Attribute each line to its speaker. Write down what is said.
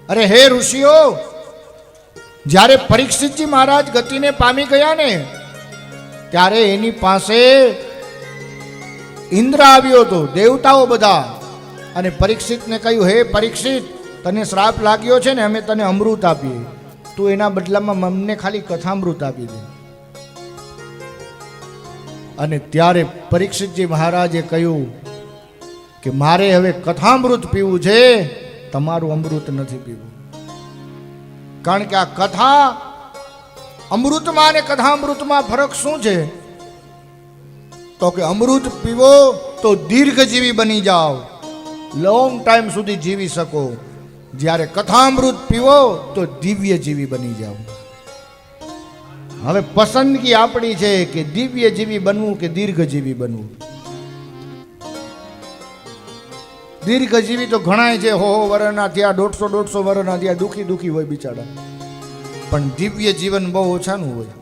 Speaker 1: અરે હે ઋષિઓ, જ્યારે પરીક્ષિતજી મહારાજ ગતિને પામી ગયા ને ત્યારે એની પાસે ઇન્દ્ર આવ્યો હતો, દેવતાઓ બધા, અને પરીક્ષિતને કહ્યું, હે પરીક્ષિત, તને શ્રાપ લાગ્યો છે ને, અમે તને અમૃત આપીએ, તું એના બદલામાં અમને ખાલી કથામૃત આપી દે. અને ત્યારે પરીક્ષિતજી મહારાજે કહ્યું કે મારે હવે કથામૃત પીવું છે, તમારું અમૃત નથી પીવું. કારણ કે આ કથા અમૃતમાં અને કથામૃતમાં ફરક શું છે? તો કે અમૃત પીવો તો દીર્ઘજીવી બની જાઓ, લોંગ ટાઈમ સુધી જીવી શકો, જ્યારે કથામૃત પીવો તો દિવ્ય જીવી બની જાઓ. હવે પસંદગી આપણી છે કે દિવ્ય જીવી બનવું કે દીર્ઘજીવી બનવું. દીર્ઘજીવી તો ઘણાય છે, હો વર્ષના થયા, 150 વર્ષના થયા, દુખી હોય બિચારા, પણ દિવ્ય જીવન બહુ ઓછાનું હોય.